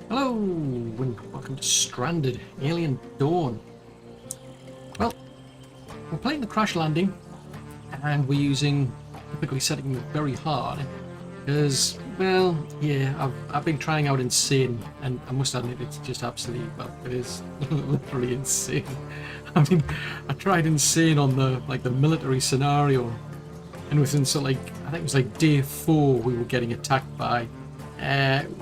Hello, and welcome to Stranded Alien Dawn. Well, we're playing the crash landing, and we're typically setting it very hard, because, well, yeah, I've been trying out insane, and I must admit it's just absolutely, well, it is literally insane. I mean, I tried insane on the military scenario, and within I think it was like day 4 we were getting attacked by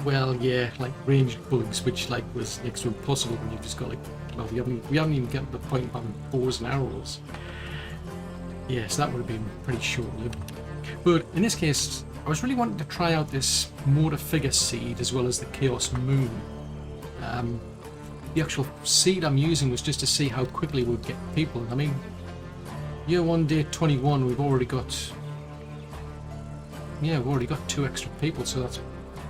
well, yeah, like ranged bugs, which was next to impossible when you've just got well, we haven't even gotten to the point of having bows and arrows. Yes, that would have been pretty short-lived. But in this case, I was really wanting to try out this mortar figure seed as well as the Chaos Moon. The actual seed I'm using was just to see how quickly we'd get people. I mean, year 1, day 21, we've already got 2 extra people, so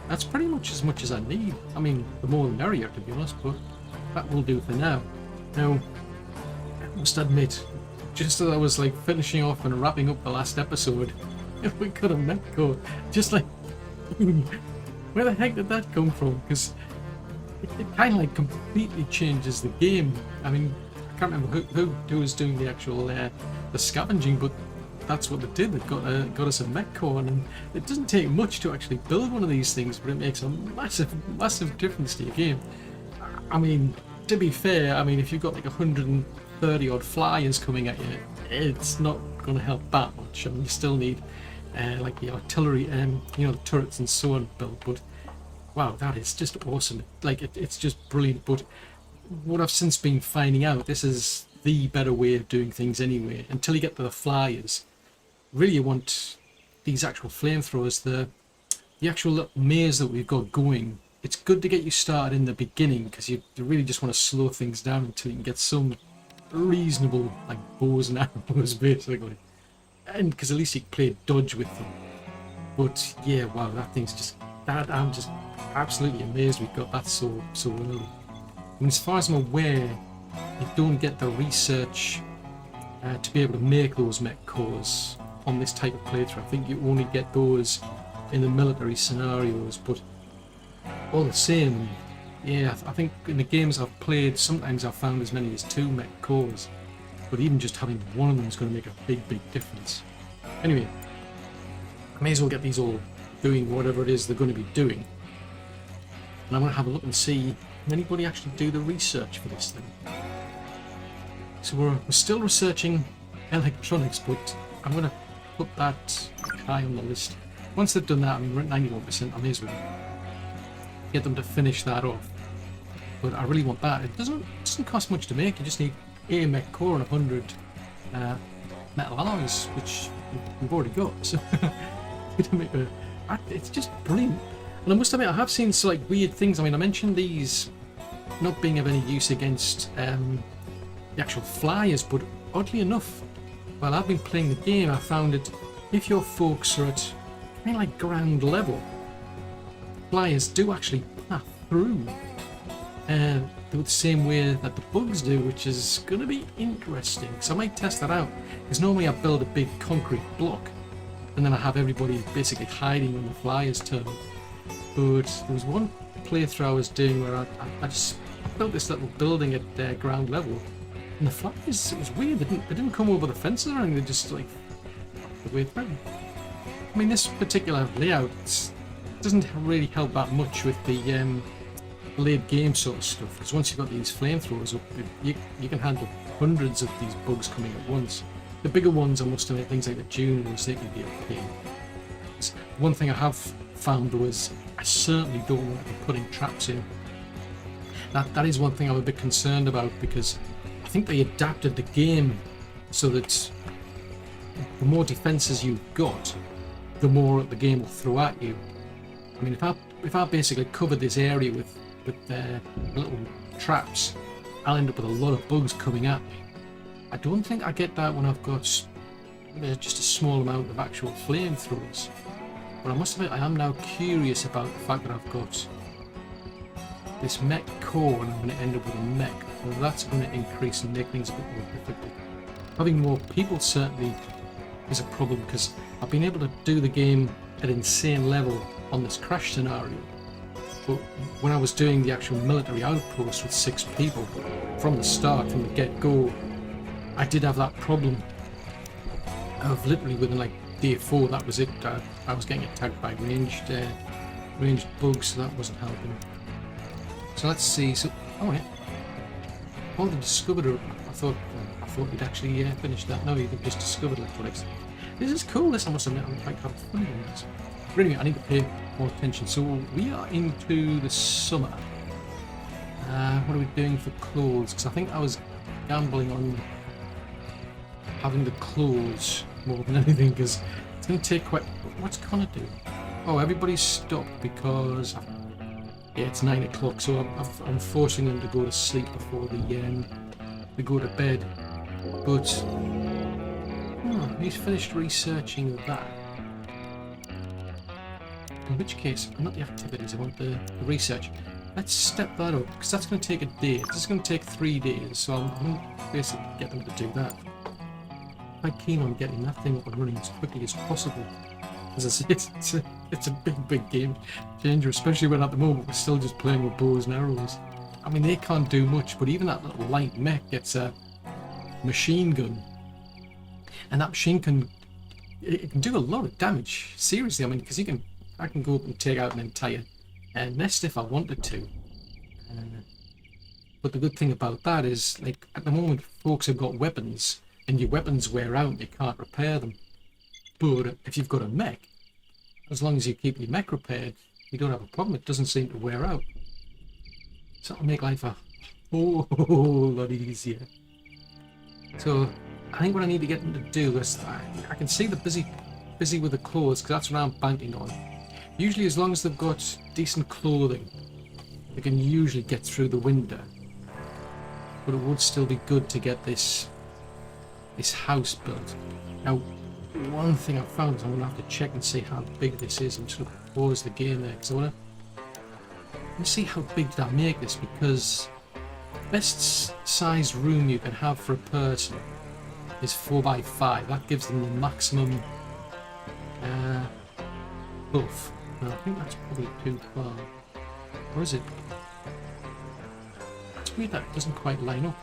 that's pretty much as I need. I mean, the more the merrier, to be honest, but that will do for now. Now, I must admit, just as I was finishing off and wrapping up the last episode, we got a mech core. Just where the heck did that come from? Because it kind of completely changes the game. I mean, I can't remember who was doing the actual the scavenging, but that's what they did. They got us a mech core, and it doesn't take much to actually build one of these things, but it makes a massive difference to your game. I mean, to be fair, I mean, if you've got 130 odd flyers coming at you, it's not going to help that much. I mean, you still need the artillery and the turrets and so on built. But wow, that is just awesome. It's just brilliant. But what I've since been finding out, this is the better way of doing things anyway. Until you get to the flyers, really you want these actual flamethrowers, the actual little maze that we've got going. It's good to get you started in the beginning, because you really just want to slow things down until you can get some reasonable bows and arrows basically, and because at least you can play dodge with them. But yeah, wow, that thing's just I'm just absolutely amazed we've got that so early. And as far as I'm aware, you don't get the research to be able to make those mech cores on this type of playthrough. I think you only get those in the military scenarios, but all the same, yeah, I think in the games I've played, sometimes I've found as many as 2 mech cores, but even just having one of them is going to make a big difference. Anyway, I may as well get these all doing whatever it is they're going to be doing, and I'm going to have a look and see can anybody actually do the research for this thing. So we're still researching electronics, but I'm going to put that high on the list. Once they've done that, I mean, we're at 91%, I may as well get them to finish that off. But I really want that. It doesn't cost much to make. You just need a mech core and 100 metal alloys, which we've already got. So it's just brilliant. And I must admit, I have seen some weird things. I mean, I mentioned these not being of any use against the actual flyers, but oddly enough, while I've been playing the game, I found that if your folks are at kind of ground level, flyers do actually path through the same way that the bugs do, which is going to be interesting. So I might test that out, because normally I build a big concrete block and then I have everybody basically hiding when the flyers turn. But there was one playthrough I was doing where I just built this little building at ground level, and the flyers, it was weird, they didn't come over the fences or anything, they just the way through. I mean, this particular layout doesn't really help that much with the late game sort of stuff, because once you've got these flamethrowers up, you can handle hundreds of these bugs coming at once. The bigger ones, I must admit, things like the Dune ones, they can be a pain. One thing I have found though is I certainly don't want to be putting traps in. That is one thing I'm a bit concerned about, because I think they adapted the game so that the more defenses you've got, the more the game will throw at you. I mean, if I basically covered this area with little traps, I'll end up with a lot of bugs coming at me. I don't think I get that when I've got just a small amount of actual flamethrowers. But I must admit, I am now curious about the fact that I've got this mech core and I'm going to end up with a mech. Well, that's going to increase and make things a bit more difficult. Having more people certainly is a problem, because I've been able to do the game at insane level on this crash scenario, But when I was doing the actual military outpost with 6 people, from the start, from the get-go, I did have that problem of literally within like day 4, that was it. I was getting attacked by ranged bugs, so that wasn't helping. So let's see. So, oh yeah. Oh, they discovered it. I thought we'd actually finished that. No, you've just discovered electronics. This is cool. This I must admit, I'm quite having fun doing this. But anyway, I need to pay more attention. So we are into the summer. What are we doing for clothes? Because I think I was gambling on having the clothes more than anything, because it's going to take quite... What's Connor doing? Oh, everybody's stopped because... Yeah, it's 9 o'clock, so I'm forcing them to go to sleep before they go to bed. But... Oh, he's finished researching that. In which case, not the activities, I want the research. Let's step that up, because that's going to take a day. This is going to take 3 days, so I'm going to basically get them to do that. I'm quite keen on getting that thing up and running as quickly as possible. As I say, it's a big game changer, especially when at the moment we're still just playing with bows and arrows. I mean, they can't do much, but even that little light mech gets a machine gun. And that machine can do a lot of damage, seriously. I mean, because I can go up and take out an entire nest if I wanted to. But the good thing about that is, like, at the moment folks have got weapons, and your weapons wear out and you can't repair them. But if you've got a mech, as long as you keep your mech repaired, you don't have a problem. It doesn't seem to wear out. So that'll make life a whole lot easier. So I think what I need to get them to do is, I can see they're busy with the clothes, because that's what I'm banking on. Usually as long as they've got decent clothing, they can usually get through the winter. But it would still be good to get this house built. Now, one thing I've found is I'm going to have to check and see how big this is. I'm just going to pause the game there, because I want to see how big did I make this, because the best size room you can have for a person is 4x5. That gives them the maximum buff. No, I think that's probably too far. Or is it? It's weird that it doesn't quite line up.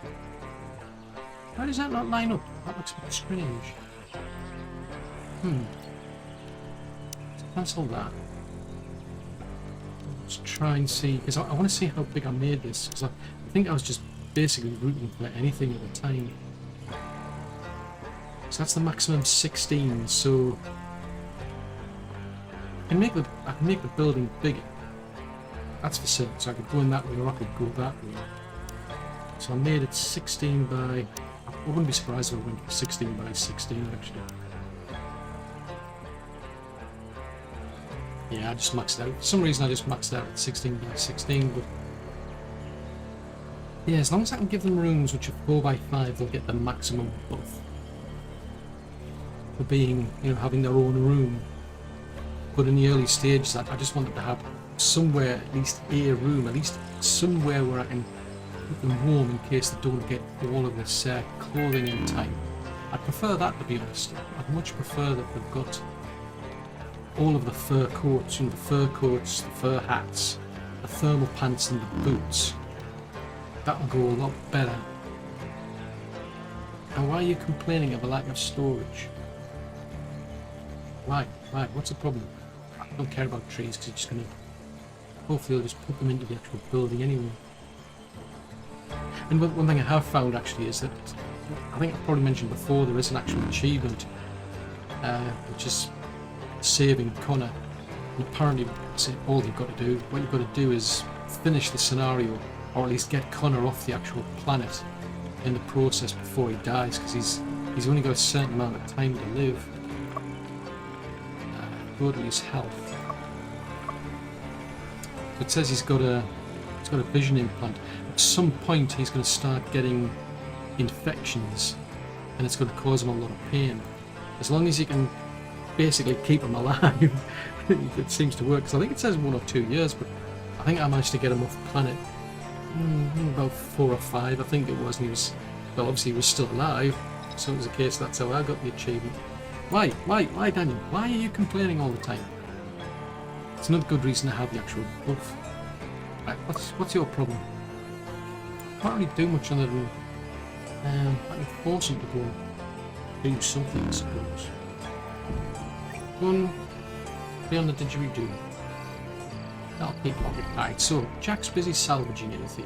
Why does that not line up? That looks a bit strange. Let's cancel that. Let's try and see, because I want to see how big I made this, because I think I was just basically rooting for anything at the time. So that's the maximum 16, so I can make the building bigger. That's for certain, so I could go in that way or I could go that way. So I made it 16 by... I wouldn't be surprised if I went 16 by 16 actually. Yeah, I just maxed out. For some reason I just maxed out at 16 by 16, but... Yeah, as long as I can give them rooms which are 4x5, they'll get the maximum buff. For being, having their own room. But in the early stages, I just wanted to have somewhere, at least a room, at least somewhere where I can keep them warm in case they don't get all of this clothing in time. I'd prefer that, to be honest. I'd much prefer that they've got all of the fur coats, the fur coats, the fur hats, the thermal pants and the boots. That'll go a lot better. And why are you complaining of a lack of storage? Why? What's the problem? I don't care about trees, because you're just going to... Hopefully they'll just put them into the actual building anyway. And one thing I have found actually is that, I think I probably mentioned before, there is an actual achievement, which is saving Connor. And apparently all you've got to do, what you've got to do is finish the scenario, or at least get Connor off the actual planet in the process before he dies, because he's only got a certain amount of time to live. Go to his health. So it says he's got a vision implant. At some point he's going to start getting infections, and it's going to cause him a lot of pain. As long as you can basically keep him alive, it seems to work. Because I think it says 1 or 2 years, but I think I managed to get him off the planet about 4 or 5, I think it was, and he was, well, obviously he was still alive, so it was a case that's how I got the achievement. Why, Daniel? Why are you complaining all the time? It's not a good reason to have the actual buff. Right, what's your problem? Can't really do much other than I can force him to go and do something, I suppose. Go and be on the didgeridoo. That'll keep him occupied. So Jack's busy salvaging everything.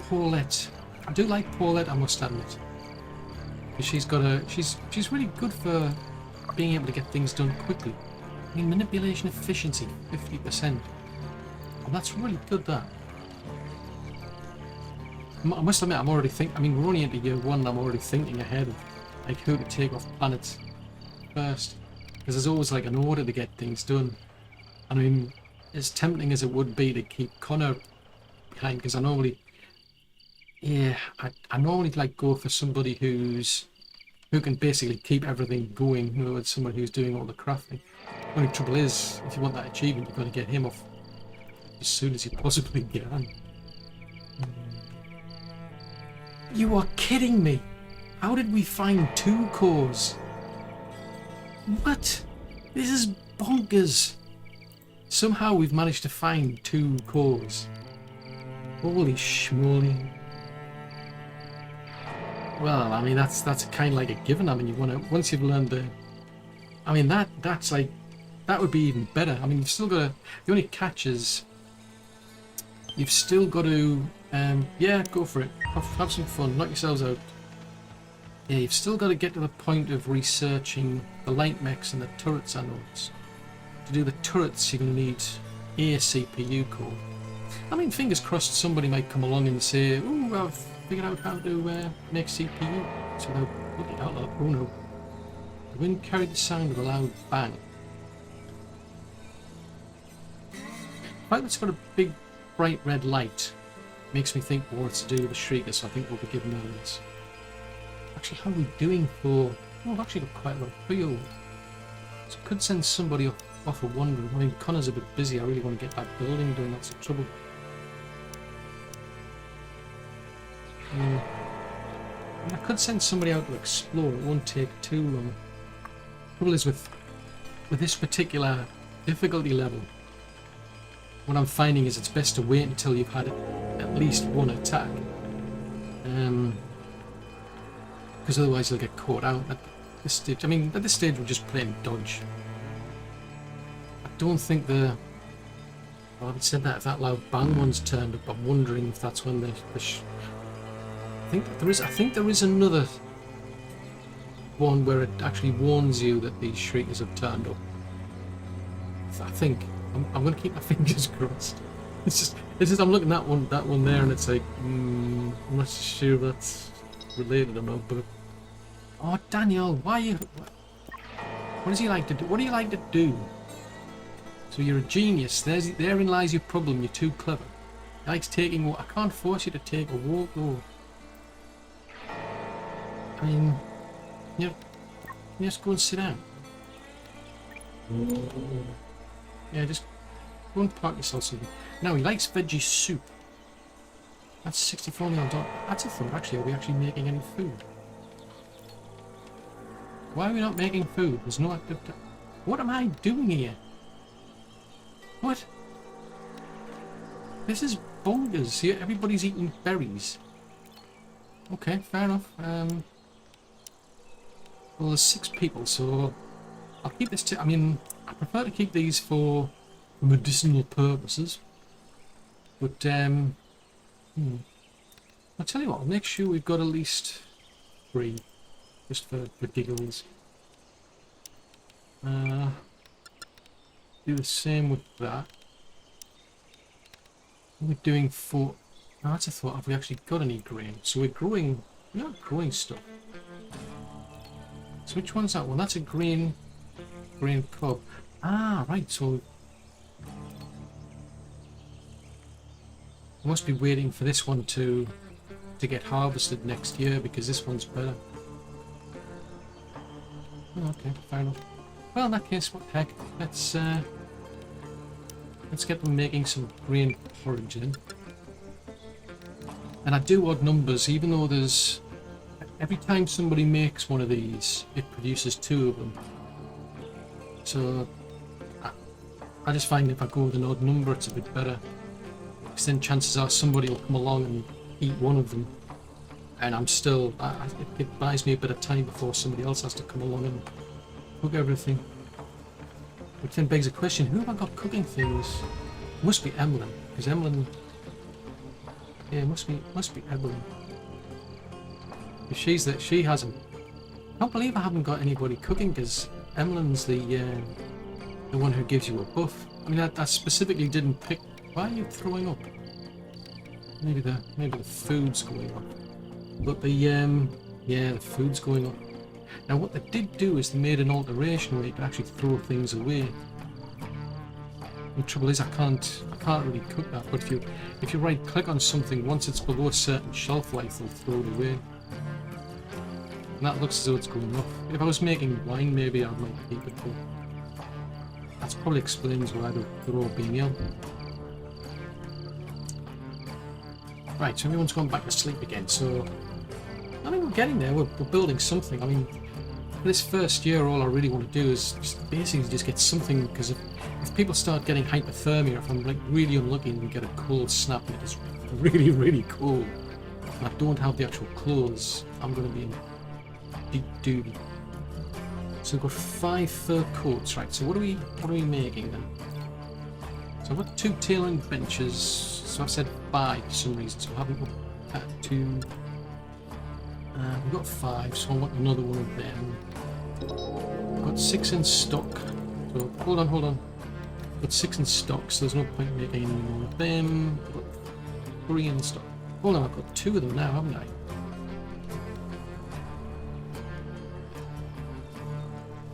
Paulette. I do like Paulette, I must admit. She's got she's really good for being able to get things done quickly. I mean, manipulation efficiency 50%, and that's really good. That I must admit, I'm already thinking. I mean, we're only into year 1, and I'm already thinking ahead of like who to take off planets first, because there's always like an order to get things done. I mean, as tempting as it would be to keep Connor behind, because I normally. Yeah, I normally like go for somebody who can basically keep everything going. You know, it's someone who's doing all the crafting. Only trouble is, if you want that achievement, you've got to get him off as soon as you possibly can. You are kidding me! How did we find 2 cores? What? This is bonkers! Somehow we've managed to find 2 cores. Holy schmoly. Well, I mean, that's kind of like a given. I mean, you want to, once you've learned the, I mean, that's like, that would be even better. I mean, you've still got to, the only catch is, you've still got to, yeah, go for it. Have some fun, knock yourselves out. Yeah, you've still got to get to the point of researching the light mechs and the turrets, I noticed. To do the turrets, you're going to need a CPU core. I mean, fingers crossed somebody might come along and say, ooh, I've figured out how to make CPU. So without looking out loud. Oh no. The wind carried the sound of a loud bang. The fact that it's got a big bright red light makes me think more it's to do with the Shrieker, so I think we'll be given those. Actually, how are we doing for... Oh, I've actually got quite a lot of fuel. So I could send somebody off a wander. I mean, Connor's a bit busy. I really want to get that building done. That's the trouble. I could send somebody out to explore. It won't take too long. The trouble is with this particular difficulty level, what I'm finding is it's best to wait until you've had at least one attack, because otherwise you'll get caught out at this stage. I mean, at this stage we're just playing dodge. I don't think the... Well, I haven't said that. If that loud bang one's turned up, I'm wondering if that's when the I think there is another one where it actually warns you that these shriekers have turned up. I think I'm going to keep my fingers crossed. It's just I'm looking at that one there, and it's like I'm not sure if that's related or not. But oh, Daniel, why are you? What does he like to do? What do you like to do? So you're a genius. Therein lies your problem. You're too clever. He likes taking. I can't force you to take a walk though. I mean, you just go and sit down. Yeah, just go and park yourself something. Now, he likes veggie soup. That's 64 million dollars. That's a thought, actually. Are we actually making any food? Why are we not making food? There's no active... What am I doing here? What? This is bonkers. Here, everybody's eating berries. Okay, fair enough. Well, there's 6 people, so I'll keep this I mean, I prefer to keep these for medicinal purposes. But, I'll tell you what, I'll make sure we've got at least 3, just for giggles. Do the same with that. What are we doing for... Oh, that's a thought. Have we actually got any grain? So we're not growing stuff. So which one's that one? That's a grain cob. Ah, right, so... I must be waiting for this one to get harvested next year, because this one's better. Oh, okay, fair enough. Well, in that case, what the heck? Let's get them making some grain porridge then. And I do odd numbers, even though there's... Every time somebody makes one of these, it produces 2 of them. So I just find if I go with an odd number, it's a bit better. Because then chances are somebody will come along and eat one of them. And I'm still, it buys me a bit of time before somebody else has to come along and cook everything. Which then begs the question, who have I got cooking things? It must be Emlyn, because Emlyn, yeah, it must be Emlyn. If she hasn't. I can't believe I haven't got anybody cooking, because Emlyn's the one who gives you a buff. I mean, I specifically didn't pick. Why are you throwing up? Maybe the food's going up. But the yeah, the food's going up. Now what they did do is they made an alteration where you can actually throw things away. The trouble is I can't really cook that. But if you right click on something, once it's below a certain shelf life, they'll throw it away. And that looks as though it's going off. If I was making wine, maybe I might keep it. But that probably explains why they're all being ill. Right, so everyone's gone back to sleep again. So I mean, we're getting there. We're building something. I mean, for this first year, all I really want to do is basically just get something. Because if people start getting hypothermia, if I'm like really unlucky and get a cold snap and it's really, really cold, and I don't have the actual clothes, I'm going to be in deep duty. So we've got 5 fur coats, right? So what are we making then? So I've got 2 tailoring benches. So I've said 5 for some reason. So I haven't got that to. We've got 5, so I want another one of them. I've got 6 in stock. So hold on. I've got 6 in stock, so there's no point making any more of them. I've got 3 in stock. Hold on, I've got 2 of them now, haven't I?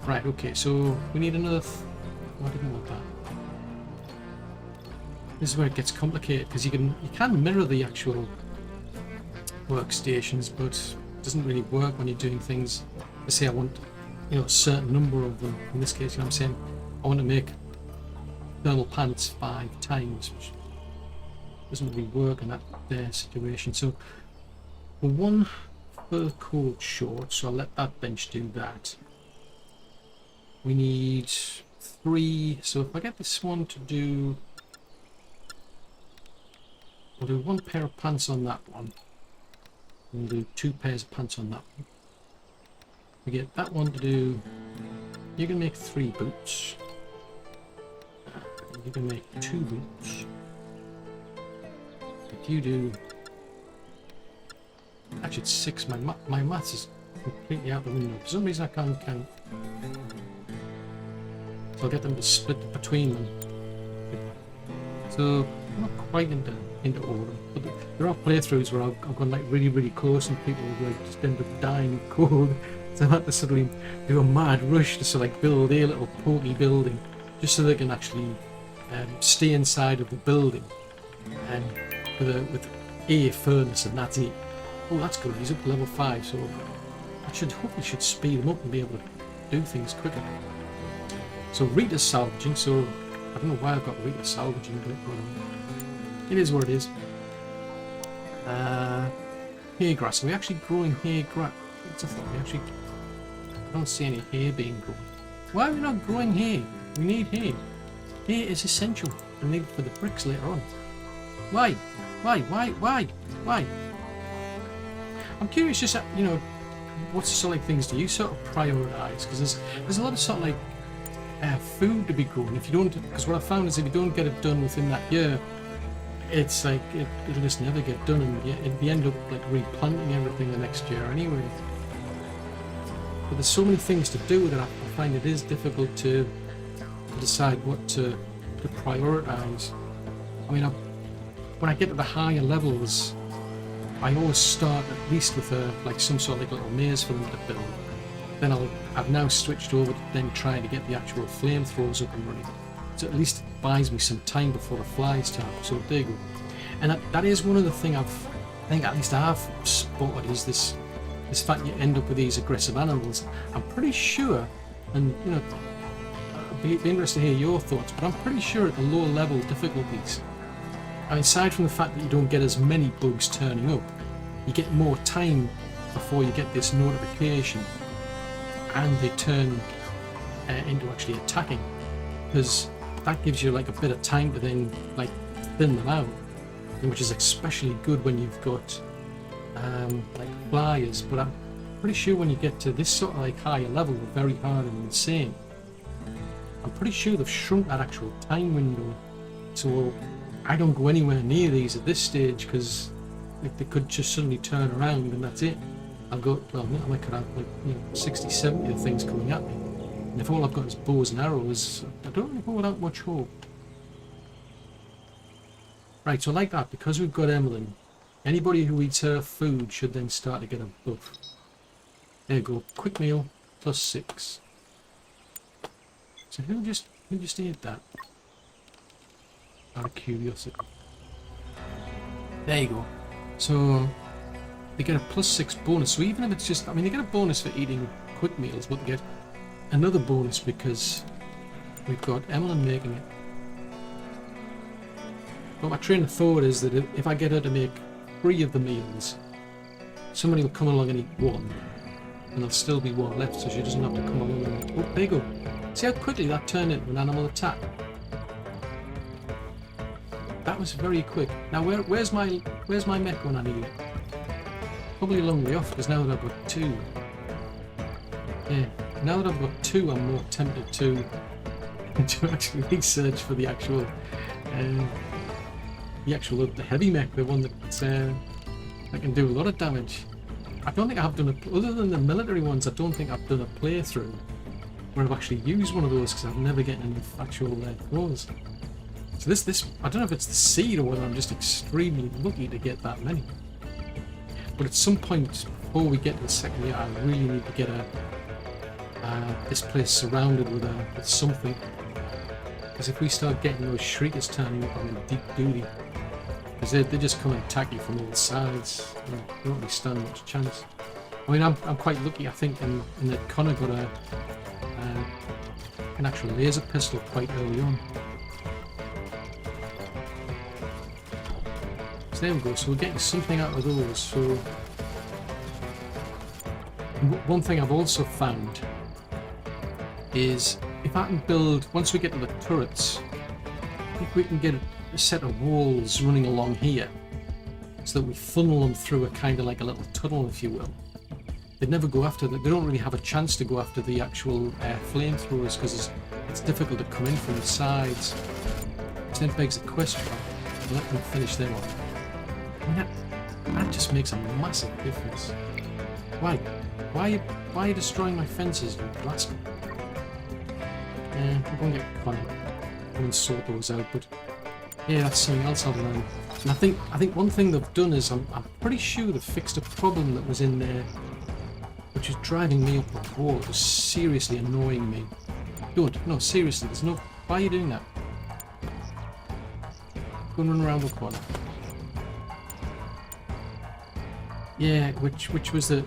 Right, okay, so we need another. Oh, I didn't want that. This is where it gets complicated because you can mirror the actual workstations, but it doesn't really work when you're doing things. Let's say I want, a certain number of them. In this case, I'm saying I want to make thermal pants 5 times, which doesn't really work in that situation. So we're 1 fur coat short, so I'll let that bench do that. We need 3. So if I get this one to do. We'll do 1 pair of pants on that one. We'll do 2 pairs of pants on that one. We get that one to do. You can make 3 boots. You can make 2 boots. If you do. Actually, it's 6. My maths is completely out the window. For some reason, I can't count. So I'll get them to split between them. So I'm not quite into order, but there are playthroughs where I've gone like really, really close and people would like just end up dying cold. So I had to suddenly do a mad rush to sort of like build a little pokey building just so they can actually stay inside of the building and with a furnace, and that's it. Oh, that's good. He's up to level 5, so I hopefully should speed him up and be able to do things quicker. So Rita's salvaging. So I don't know why I've got Rita salvaging, but it is what it is. Hay grass. Are we actually growing hay grass? What's a thought? I don't see any hay being grown. Why are we not growing hay? We need hay. Hay is essential. We need it for the bricks later on. Why? I'm curious, just what sort of things do you sort of prioritise? Because there's a lot of sort of like food to be grown. If you don't, because what I found is if you don't get it done within that year, it's like it'll just never get done, and you end up like replanting everything the next year anyway. But there's so many things to do that I find it is difficult to decide what to prioritise. I mean, when I get to the higher levels, I always start at least with like some sort of like little maze for them to build. Then I've now switched over to then trying to get the actual flamethrowers up and running. So at least it buys me some time before the flies turn up. So there you go. And that is one of the things I think at least I've spotted is this fact you end up with these aggressive animals. I'm pretty sure, and I'd be interested to hear your thoughts, but I'm pretty sure at the lower level difficulties, I mean, aside from the fact that you don't get as many bugs turning up, you get more time before you get this notification and they turn into actually attacking. Because that gives you like a bit of time to then like thin them out, which is especially good when you've got like flyers. But I'm pretty sure when you get to this sort of like higher level with very hard and insane, I'm pretty sure they've shrunk that actual time window. So I don't go anywhere near these at this stage, because like, they could just suddenly turn around and that's it. I've got, well, I could have like, you know, 60, 70 of things coming at me. And if all I've got is bows and arrows, I don't really hold out much hope. Right, so like that, because we've got Emmeline, anybody who eats her food should then start to get a buff. There you go, quick meal, +6. So who just ate that? Out of curiosity. There you go. So they get a +6 bonus. So even if it's just, I mean, they get a bonus for eating quick meals, but they get another bonus because we've got Emmeline making it. But my train of thought is that if I get her to make 3 of the meals, somebody will come along and eat 1, and there'll still be 1 left, so she doesn't have to come along and... Oh, there you go. See how quickly that turned into an animal attack? That was very quick. Now where's my mech when I need it? Probably a long way off, because now that I've got 2. Yeah, now that I've got 2, I'm more tempted to actually research for the actual the heavy mech, the one that can do a lot of damage. I don't think I've done a, other than the military ones, I don't think I've done a playthrough where I've actually used one of those, because I've never gotten enough actual throws. So this, I don't know if it's the seed or whether I'm just extremely lucky to get that many. But at some point before we get to the second year, I really need to get this place surrounded with something. Because if we start getting those shriekers turning up, I'm in deep duty. Because they just come and attack you from all sides. You don't really stand much chance. I mean, I'm quite lucky, I think, in that Connor got an actual laser pistol quite early on. So there we go, so we're getting something out of those. So one thing I've also found is if I can build, once we get to the turrets, I think we can get a set of walls running along here so that we funnel them through a kind of like a little tunnel, if you will. They never go after they don't really have a chance to go after the actual flamethrowers, because it's difficult to come in from the sides. So then begs the question, let them finish them off. I mean, that just makes a massive difference. Why are you destroying my fences, you blasphemy? We're going to get Connor and sort those out, but yeah, that's something else I've learned. And I think one thing they've done is I'm pretty sure they've fixed a problem that was in there, which is driving me up the wall. It was seriously annoying me. No, seriously, there's no... Why are you doing that? Go and run around the corner. Yeah, which was the...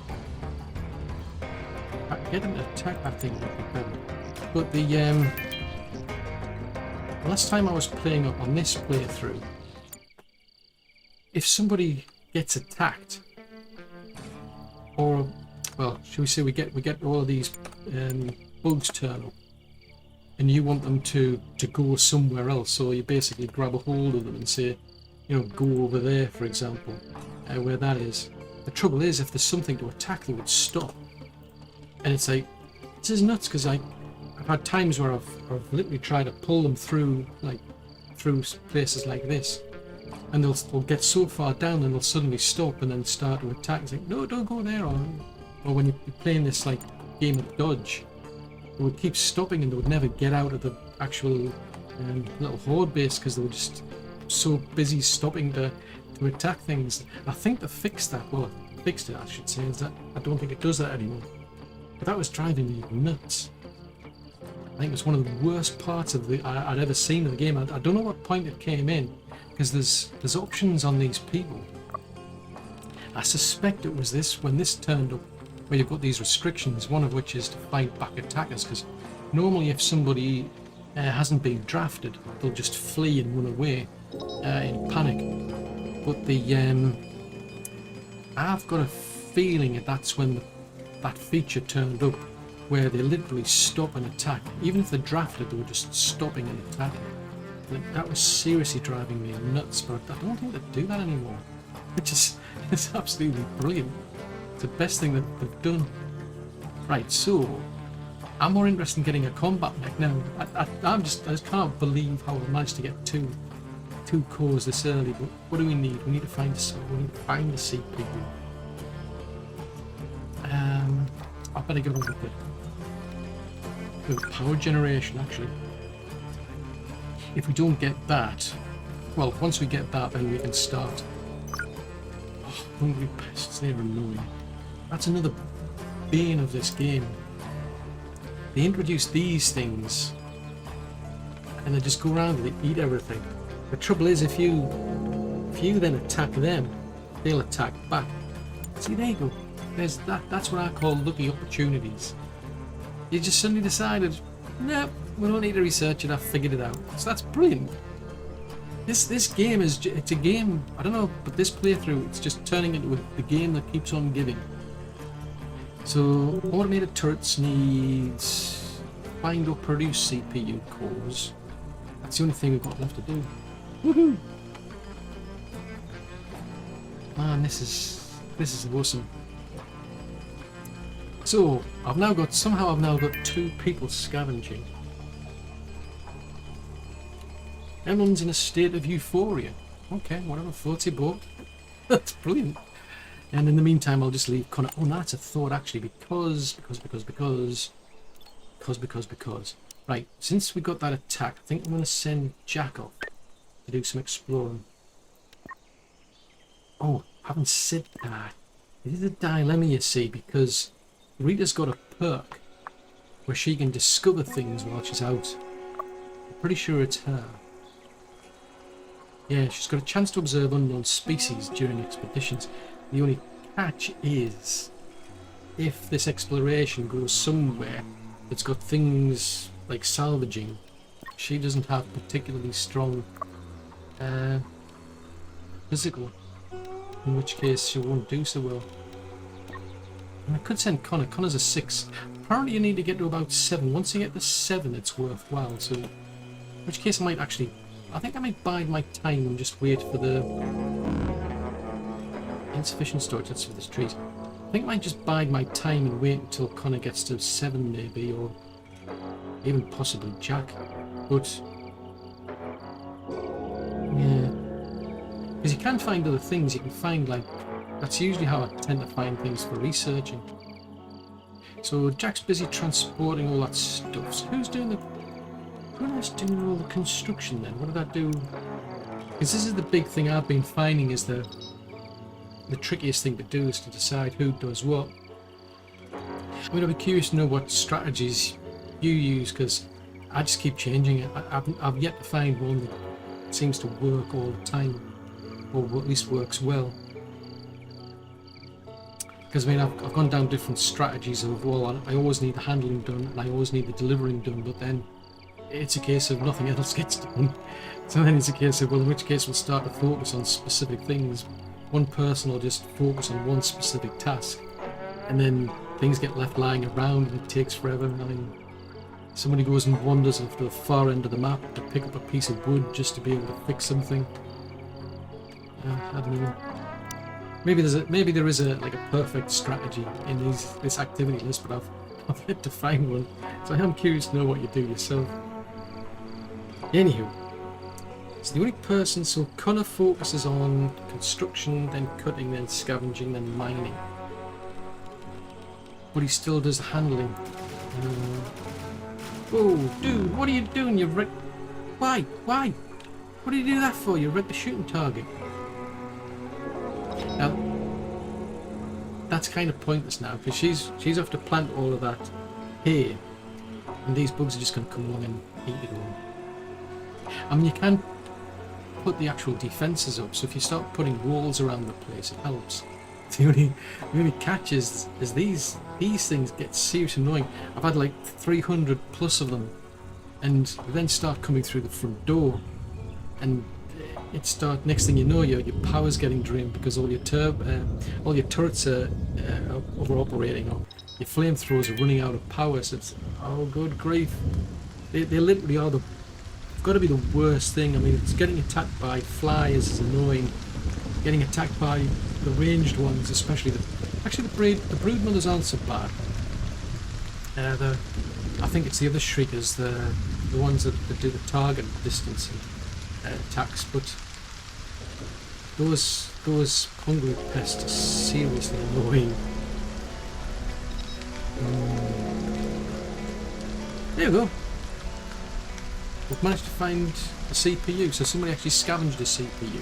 Get him to attack that thing would be better. But the last time I was playing up on this playthrough, if somebody gets attacked, or well, shall we say we get all of these bugs turn up, and you want them to go somewhere else, so you basically grab a hold of them and say, you know, go over there, for example, where that is. The trouble is, if there's something to attack, they would stop, and it's like, this is nuts, because I've had times where I've literally tried to pull them through places like this, and they'll get so far down and they'll suddenly stop and then start to attack. It's like, no, don't go there. Or when you're playing this like game of dodge, they would keep stopping and they would never get out of the actual little horde base because they were just so busy stopping to attack things. I think they fixed that. Well, fixed it, I should say. Is that I don't think it does that anymore. But that was driving me nuts. I think it was one of the worst parts of I'd ever seen of the game. I don't know what point it came in, because there's options on these people. I suspect it was this, when this turned up, where you've got these restrictions, one of which is to fight back attackers, because normally if somebody hasn't been drafted, they'll just flee and run away in panic. But I've got a feeling that's when that feature turned up, where they literally stop and attack. Even if they're drafted, they were just stopping and attacking. And that was seriously driving me nuts, but I don't think they do that anymore. It's absolutely brilliant. It's the best thing that they've done. Right, so I'm more interested in getting a combat mech now. I just can't believe how I managed to get two cores this early. But what do we need? We need to find the CPU. I better get on with the power generation. Actually, if we don't get that, well, once we get that, then we can start. Oh, hungry pests, they're annoying. That's another bane of this game. They introduce these things and they just go around and they eat everything. The trouble is, if you then attack them, they'll attack back. See, there you go. There's that's what I call lucky opportunities. You just suddenly decided, no, we don't need to research it, I've figured it out. So that's brilliant. This game it's a game, I don't know, but this playthrough, it's just turning into the game that keeps on giving. So automated turrets needs find or produce CPU cores. That's the only thing we've got left to do. Woohoo! Man, this is awesome. So I've now got two people scavenging. Everyone's in a state of euphoria. Okay, whatever floats your boat. That's brilliant. And in the meantime, I'll just leave Connor. Oh, no, that's a thought actually, because. Right, since we got that attack, I think I'm going to send Jack off to do some exploring. Oh, I haven't said that. It is a dilemma, you see, because Rita's got a perk where she can discover things while she's out. I'm pretty sure it's her. Yeah, she's got a chance to observe unknown species during expeditions. The only catch is, if this exploration goes somewhere that's got things like salvaging, she doesn't have particularly strong physical, in which case she won't do so well. And I could send Connor. Connor's a 6. Apparently you need to get to about 7. Once you get to 7, it's worthwhile. So, in which case I think I might bide my time and just wait for the insufficient storage. That's for this trees. I think I might just bide my time and wait until Connor gets to 7 maybe, or even possibly Jack. But yeah, because you can find other things. You can find, like, that's usually how I tend to find things for researching. So Jack's busy transporting all that stuff. So who's doing all the construction then? What did I do? Because this is the big thing I've been finding, is the trickiest thing to do is to decide who does what. I'm going to be curious to know what strategies you use, because I just keep changing it. I've yet to find one that seems to work all the time, or at least works well. Because I mean, I've gone down different strategies of, well, I always need the handling done and I always need the delivering done, but then it's a case of nothing else gets done. So then it's a case of, well, in which case we'll start to focus on specific things. One person will just focus on one specific task, and then things get left lying around and it takes forever. I mean, somebody goes and wanders off to the far end of the map to pick up a piece of wood just to be able to fix something. I don't know. Maybe there is a perfect strategy in this activity list, but I've yet to find one. So I am curious to know what you do yourself. Anywho, it's the only person. So Connor focuses on construction, then cutting, then scavenging, then mining. But he still does the handling. Whoa, dude, what are you doing? You've wrecked. Why? What do you do that for? You wrecked the shooting target. Now, that's kind of pointless now, because she's off to plant all of that hay, and these bugs are just going to come along and eat it all. I mean, you can put the actual defences up, so if you start putting walls around the place, it helps. The only catch is these things get seriously annoying. I've had like 300 plus of them, and then start coming through the front door, and next thing you know, your power's getting drained because all your turrets are over operating, or your flamethrowers are running out of power, so it's, oh good grief. They literally are got to be the worst thing. I mean, it's getting attacked by flies is annoying. Getting attacked by the ranged ones, especially actually the brood mothers aren't so bad. I think it's the other shriekers, the ones that do the target distance attacks, but those hungry pests are seriously annoying. There we go. We've managed to find a CPU, so somebody actually scavenged a CPU.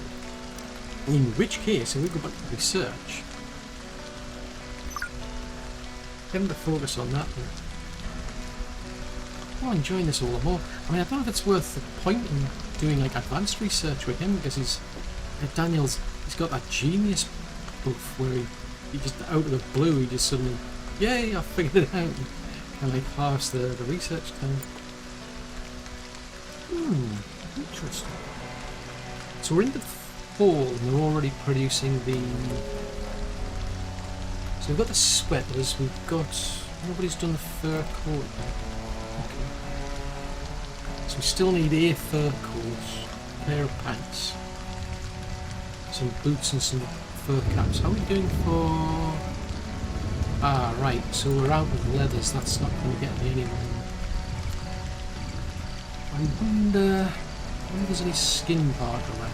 In which case, if we go back to research, get him to focus on that. Oh, I'm enjoying this all the more. I mean, I don't know if it's worth the point in doing like advanced research with him, because he's got that genius buff where he just out of the blue he just suddenly, yay, I figured it out, and like halves the research time. Interesting. So we're in the fall and they're already producing the. So we've got the sweaters. We've got nobody's done the fur coat. Okay. So we still need a fur coat, a pair of pants, some boots and some fur caps. How are we doing for... Ah, right, so we're out of leathers. That's not going to get me anywhere. I wonder if there's any skin bark around.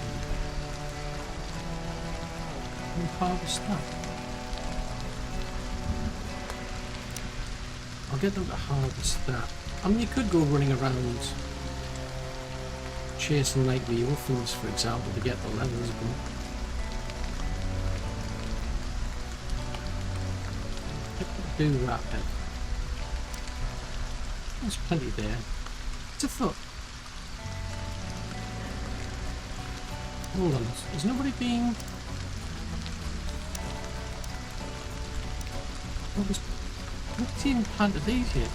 Can we harvest that? I'll get them to harvest that. I mean, you could go running around chasing like the orphans, for example, to get the leathers, but do that then. There's plenty there. It's a thought. Hold on, is nobody being... Nobody's even planted these yet.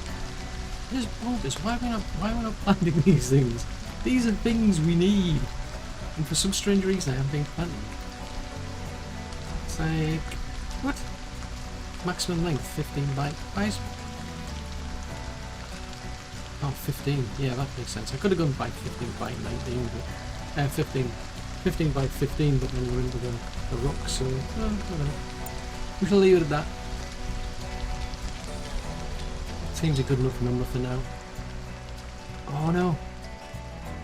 This is bogus. Why are we not planting these things? These are things we need. And for some strange reason they haven't been planted. It's like... What? Maximum length 15 bytes. Why is... Oh, 15. Yeah, that makes sense. I could have gone by 15 by 19, but 15 by 15, but then we're into the rock, so whatever. We shall leave it at that. Seems a good enough number for now. Oh no.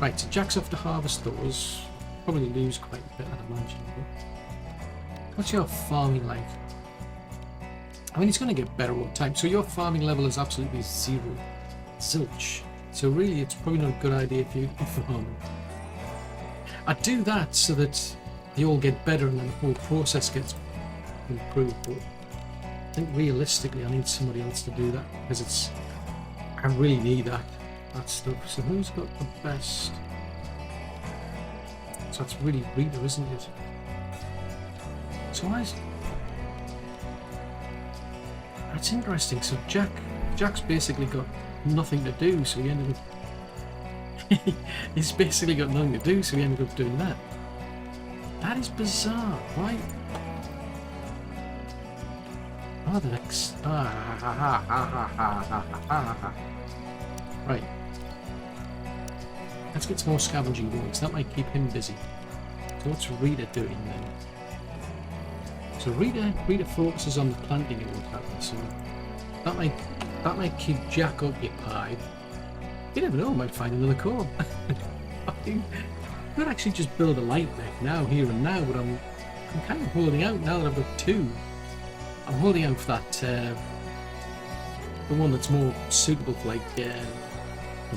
Right, so Jack's off to harvest those. Probably lose quite a bit, I'd imagine. What's your farming like? I mean, it's going to get better all the time. So your farming level is absolutely zero. Zilch. So really, it's probably not a good idea for you to be farming. I do that so that they all get better and then the whole process gets improved. But I think realistically, I need somebody else to do that because it's. I really need that stuff. So who's got the best? So that's really Rita, isn't it? So why is... That's interesting. So Jack's basically got nothing to do, so he ended up... He's basically got nothing to do, so he ended up doing that. That is bizarre. Why? Oh, the next... Right. Let's get some more scavenging going, so that might keep him busy. So what's Rita doing then? So Rita focuses on the planting and what happens, so that might keep Jack occupied. You never know, I might find another core. I could actually just build a light mech now, here and now, but I'm kind of holding out now that I've got two. I'm holding out for that, the one that's more suitable for like the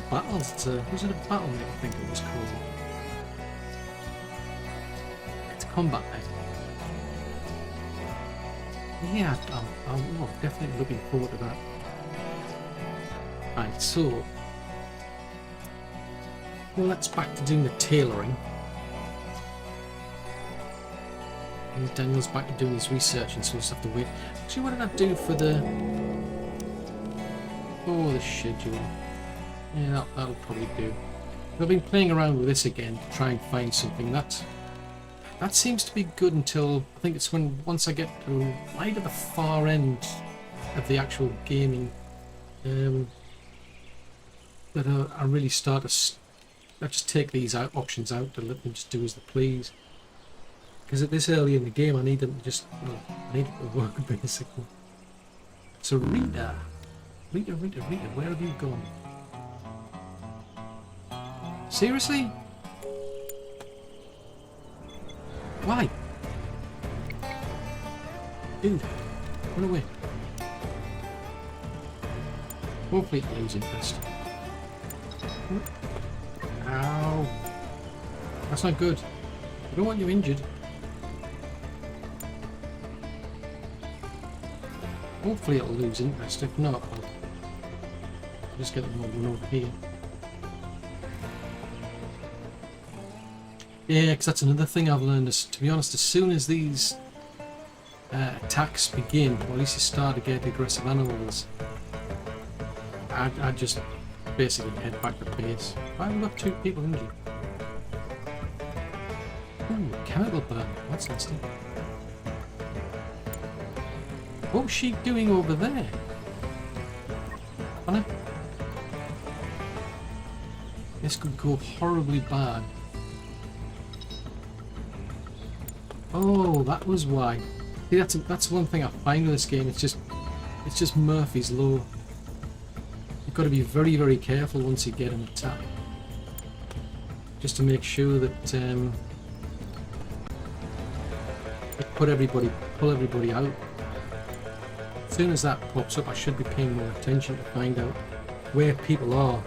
battles. It's was it a battle mech? I think it was called. It's a combat mech. Yeah, I'm definitely looking forward to that. Right, so well, let's back to doing the tailoring. And Daniel's back to doing his research, and so we'll just have to wait. Actually, what did I do for the schedule? Yeah, that'll probably do. I've been playing around with this again to try and find something that seems to be good until I think it's once I get to right at the far end of the actual gaming that I really start to I just take these options out to let them just do as they please. Because at this early in the game, I need them to just, well, I need it to work basically. So Rita, where have you gone? Seriously? Why? Dude, run away. Hopefully it lose interest. Ow. That's not good. I don't want you injured. Hopefully it'll lose interest. If not, I'll just get them all run over here. Yeah, because that's another thing I've learned. Is, to be honest, as soon as these attacks begin, or at least you start to get aggressive animals, I just basically head back to base. Why have we got 2 people injured? Ooh, chemical burn. That's nasty. What's she doing over there? Anna? This could go horribly bad. Oh, that was why. See, that's one thing I find with this game. It's just Murphy's Law. You've got to be very, very careful once you get an attack, just to make sure that you pull everybody out. As soon as that pops up, I should be paying more attention to find out where people are.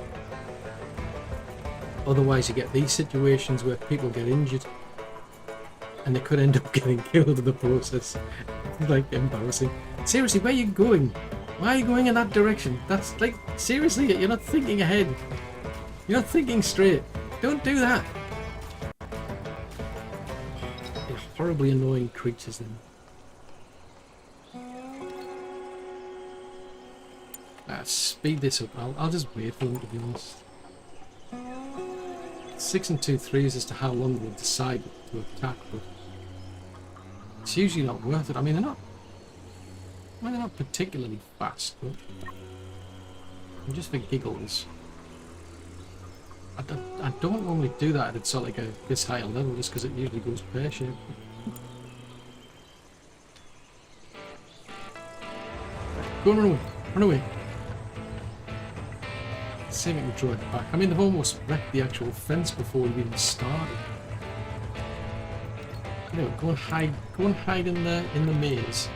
Otherwise, you get these situations where people get injured, and they could end up getting killed in the process. It's like embarrassing. Seriously, where are you going? Why are you going in that direction? That's like, seriously, you're not thinking ahead. You're not thinking straight. Don't do that. They're horribly annoying creatures then. Speed this up. I'll just wait for them, to be honest. 6 and 2 3s as to how long they'll decide to attack, but it's usually not worth it. I mean, they're not particularly fast, but just for giggles. I don't normally do that at sort of like this higher level, just because it usually goes pear-shaped. Go and run away. Run away. See if we can draw it back. I mean, they've almost wrecked the actual fence before we've even started. You know, go and hide in the maze.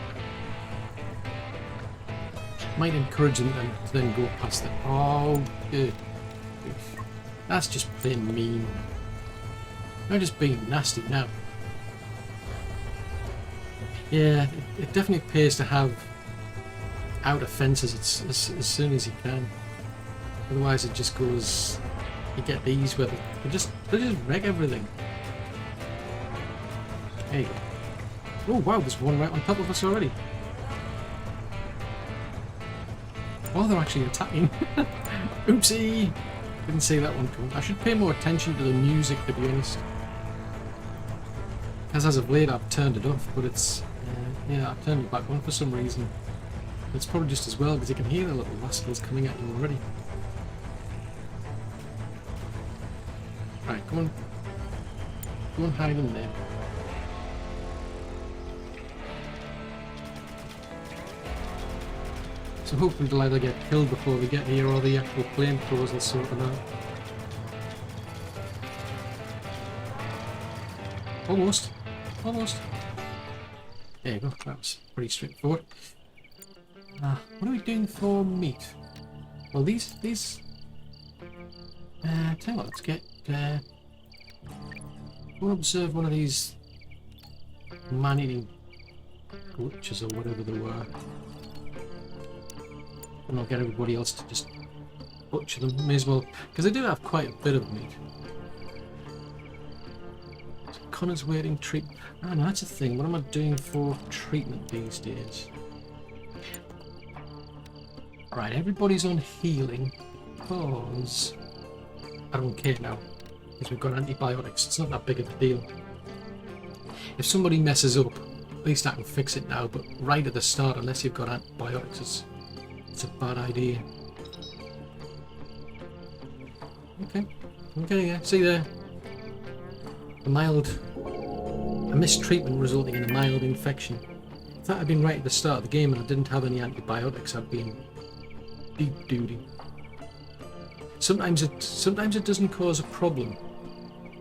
Might encourage them to then go past it. Oh, good. That's just plain mean. They're just being nasty now. Yeah, it definitely pays to have outer fences as soon as you can. Otherwise it just goes, you get these where they just wreck everything. There you go. Oh wow, there's one right on top of us already. Oh, they're actually attacking. Oopsie! Didn't see that one coming. I should pay more attention to the music, to be honest. Because as of late I've turned it off, but it's, yeah, I've turned it back on for some reason. It's probably just as well, because you can hear the little rascals coming at you already. Right, go and hide in there. So hopefully they'll either get killed before they get here, or the actual flamethrowers will sort them out. Almost. Almost. There you go, that was pretty straightforward. What are we doing for meat? Well, these tell you what, let's get go observe one of these man-eating glitches or whatever they were, and I'll get everybody else to just butcher them. May as well, because they do have quite a bit of meat. So Connor's waiting treat. Oh no, that's a thing. What am I doing for treatment these days? Right, everybody's on healing because I don't care now, because we've got antibiotics. It's not that big of a deal. If somebody messes up, At least I can fix it now, but right at the start, unless you've got antibiotics, it's a bad idea. Okay, yeah, see there? A mistreatment resulting in a mild infection. If that had been right at the start of the game and I didn't have any antibiotics, I'd be in deep duty. Sometimes it doesn't cause a problem,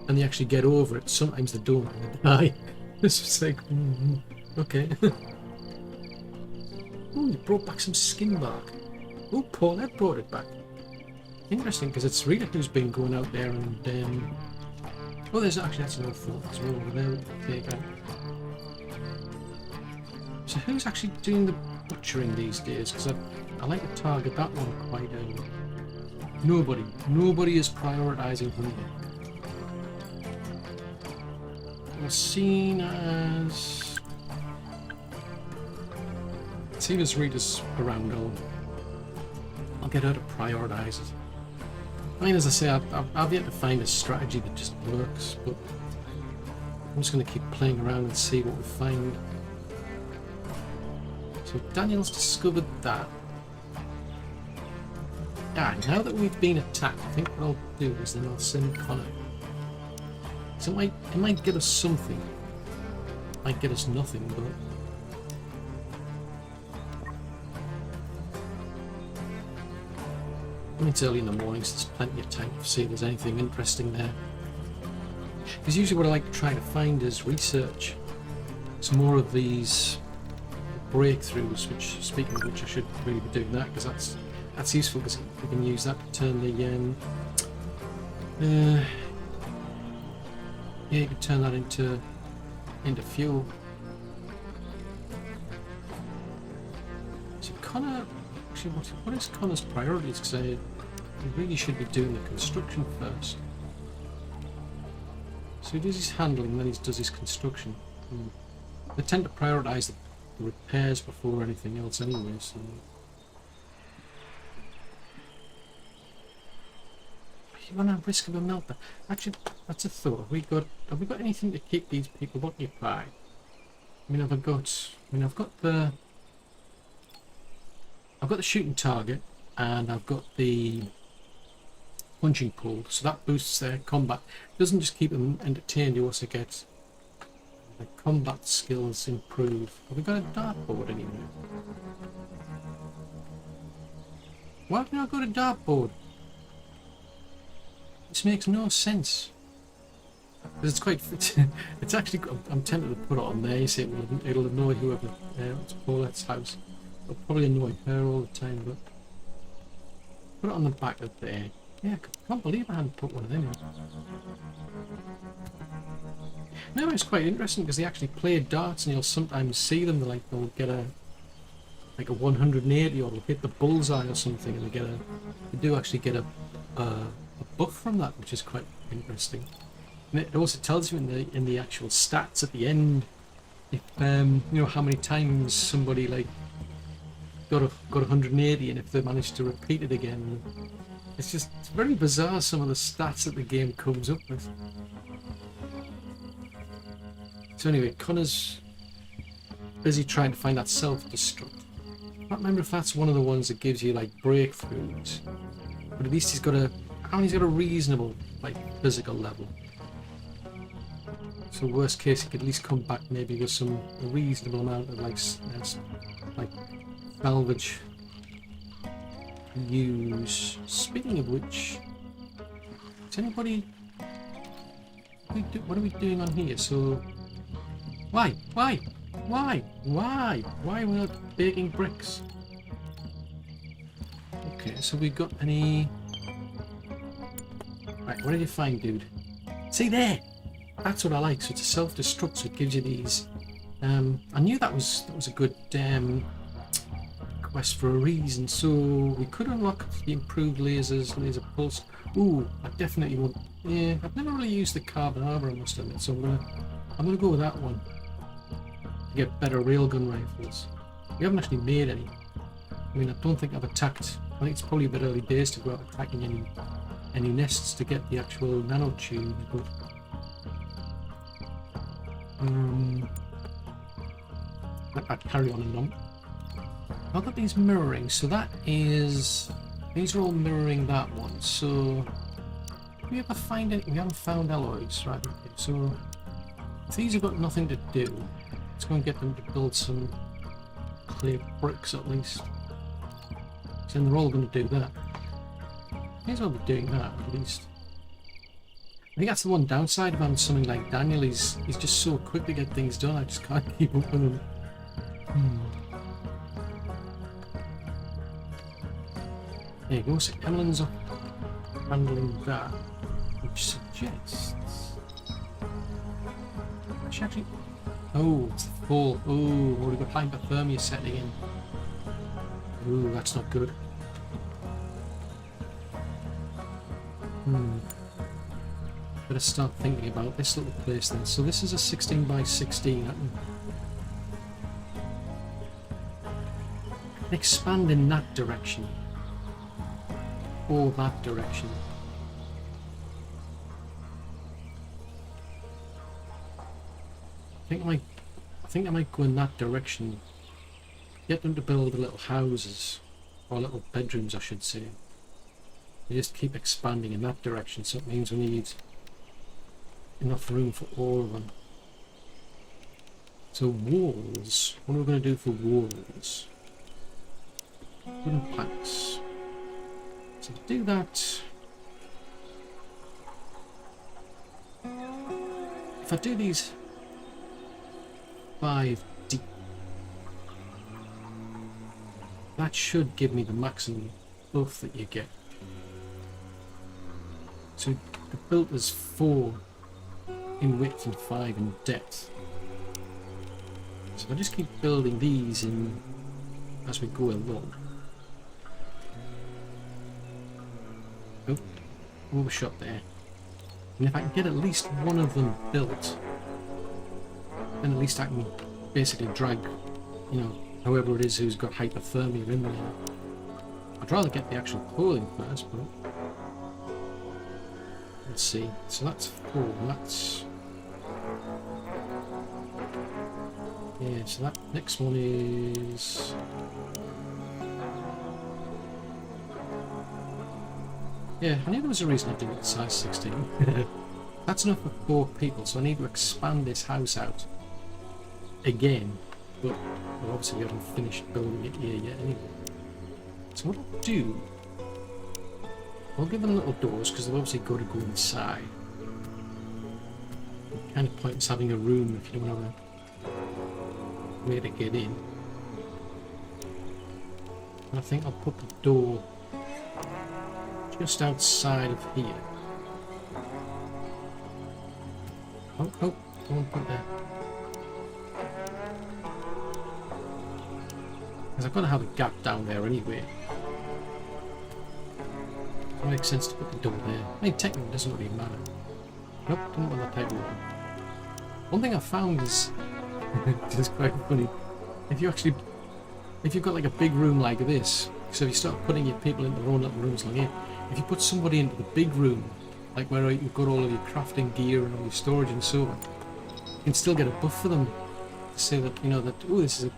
and they actually get over it. Sometimes they don't, and they die. It's just like, okay. Oh, you brought back some skin bark. Oh, Paulette brought it back. Interesting, because it's Rita who's been going out there and oh, that's another thought as well over there. There you go. So who's actually doing the butchering these days? Because I like to target that one quite early. Nobody is prioritising hunting. We're seen as Rita's around. I'll get her to prioritise it. I mean, as I say, I've yet to find a strategy that just works, but I'm just going to keep playing around and see what we find. So Daniel's discovered that. Ah, now that we've been attacked, I think what I'll do is then I'll send Connor. So it might get us something. It might get us nothing, but... I mean, it's early in the morning, so there's plenty of time to see if there's anything interesting there. Because usually what I like to try to find is research some more of these breakthroughs, which, speaking of which, I should really be doing that, because that's useful, because we can use that to turn the yeah, you can turn that into fuel. So Connor, actually, what is Connor's priorities? Because he really should be doing the construction first. So he does his handling, then he does his construction. They tend to prioritise the repairs before anything else anyway, so... You run a risk of a meltdown. Actually, that's a thought. Have we got anything to keep these people occupied? I mean, I've got the shooting target, and I've got the punching pole, so that boosts their combat. It doesn't just keep them entertained, you also get the combat skills improve. Have we got a dartboard anywhere? Why have we not got a dartboard? This makes no sense. Because it's quite... it's actually... I'm tempted to put it on there, you see, it'll annoy whoever... it's Paulette's house. It'll probably annoy her all the time, but... Put it on the back of there. Yeah, I can't believe I hadn't put one of them in. No, it's quite interesting, because they actually play darts, and you'll sometimes see them, they'll get a 180, or they'll hit the bullseye or something, and they do actually get a buff from that, which is quite interesting. And it also tells you in the actual stats at the end, if you know how many times somebody got 180, and if they managed to repeat it again. It's very bizarre, some of the stats that the game comes up with. So anyway, Connor's busy trying to find that self-destruct. I can't remember if that's one of the ones that gives you breakthroughs, but at least he's got a reasonable physical level. So worst case, he could at least come back maybe with a reasonable amount of salvage use. Speaking of which, is anybody? What are we doing on here? So why are we not baking bricks? Okay, so we got any? Right, what did you find, dude? See there? That's what I like. So it's a self-destruct, so it gives you these. I knew that was a good quest for a reason. So we could unlock the improved laser pulse. Ooh, I definitely want. Yeah, I've never really used the carbon armor, I must admit. So I'm gonna go with that one to get better railgun rifles. We haven't actually made any. I mean, I don't think I've attacked. I think it's probably a bit early days to go out attacking any nests to get the actual nanotube, but let that carry on and on. I've got these mirroring, so that is... These are all mirroring that one, so... Did we ever find any? We haven't found alloys, right? Okay, so... If these have got nothing to do, let's go and get them to build some clay bricks at least. Then they're all going to do that. May as well be doing that at least. I think that's the one downside of having something like Daniel. He's just so quick to get things done. I just can't keep up with him. There you go. So Emily's up handling that, which suggests she actually. Oh, it's the fall. Oh, already got hypothermia setting in. Ooh, that's not good. Better start thinking about this little place then. So this is a 16 by 16. I can expand in that direction. Or that direction. I think I might go in that direction. Get them to build the little houses, or little bedrooms I should say. We just keep expanding in that direction, so it means we need enough room for all of them. So walls, what are we going to do for walls? Wooden planks. So to do that, if I do these 5 deep, that should give me the maximum buff that you get. So the built as 4 in width and 5 in depth. So if I just keep building these in as we go along. Oh, overshot there. And if I can get at least one of them built, then at least I can basically drag, you know, whoever it is who's got hypothermia in there. I'd rather get the actual cooling first, but let's see. So that's 4. That's yeah. So that next one is yeah. I knew there was a reason I did it size 16. That's enough for 4 people, so I need to expand this house out again. But well, obviously we haven't finished building it here yet anyway. So what I'll do, I'll give them little doors because they've obviously got to go inside. Kind of pointless having a room if you don't have a way to get in. And I think I'll put the door just outside of here. Oh, oh, I won't put there. Because I've got to have a gap down there anyway. It makes sense to put the door there. I mean, technically it doesn't really matter. Nope, don't want that type of one. One thing I found is, it's quite funny, if you've got like a big room like this, so if you start putting your people into their own little rooms like here, if you put somebody into the big room, like where you've got all of your crafting gear and all your storage and so on, you can still get a buff for them to say that, you know, that, oh, this is a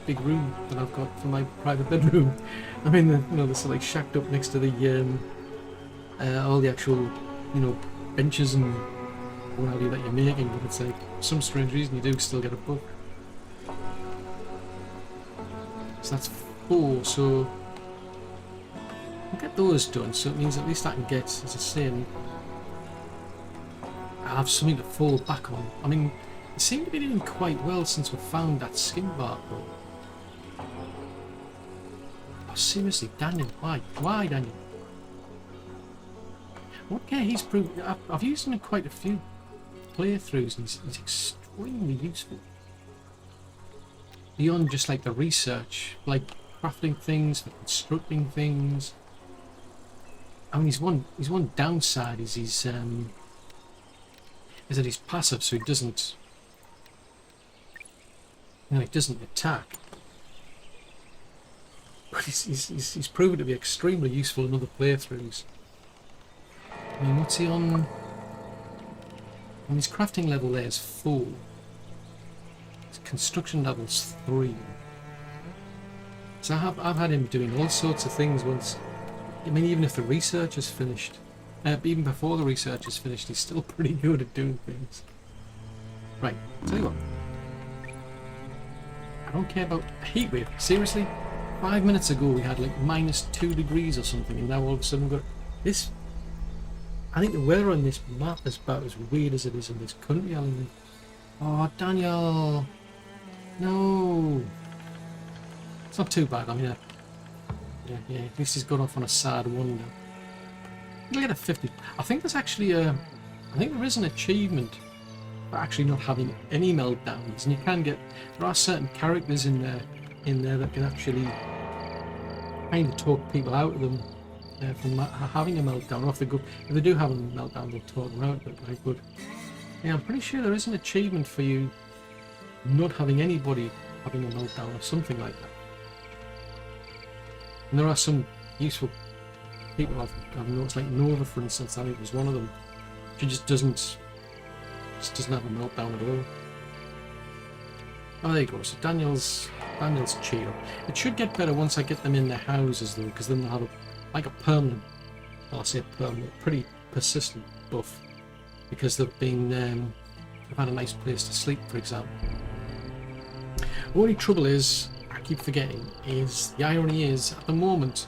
big room that I've got for my private bedroom. I mean, you know, this is like shacked up next to the all the actual, you know, benches and what have you that you're making, but it's like, for some strange reason you do still get a buff. So that's 4, so I'll get those done, so it means at least I can get, as I say, I have something to fall back on. I mean, it seemed to be doing quite well since we found that skin bar though. Oh, seriously, Daniel, why? Why, Daniel? Okay, he's proved. I've used him in quite a few playthroughs, and he's extremely useful. Beyond just like the research, like crafting things, for constructing things. I mean, his one downside is that he's passive, so he doesn't, you know, he doesn't attack. But he's proven to be extremely useful in other playthroughs. I mean, what's he on? And his crafting level there is 4. construction levels 3. So I've had him doing all sorts of things once. I mean, even if the research is finished, even before the research is finished, he's still pretty good at doing things. Right, tell you what. I don't care about a heat wave. Seriously? 5 minutes ago we had like -2 degrees or something, and now all of a sudden we've got this. I think the weather on this map is about as weird as it is in this country, Alan. Oh, Daniel! No! It's not too bad, I mean, yeah, at least he's gone off on a sad one now. Look at a 50. I think there's actually I think there is an achievement for actually not having any meltdowns, and you can get, there are certain characters in there that can actually kind of talk people out of them from having a meltdown, or if they do have a meltdown, they'll talk them out of it, right? But yeah, I'm pretty sure there is an achievement for you not having anybody having a meltdown or something like that. And there are some useful people I've noticed, like Nova, for instance. I think was one of them. She just doesn't have a meltdown at all. Oh, there you go. So Daniel's cheater. It should get better once I get them in their houses, though, because then they'll have a permanent, well, I'll say a permanent, pretty persistent buff, because they've had a nice place to sleep, for example. The only trouble is, I keep forgetting, is the irony is at the moment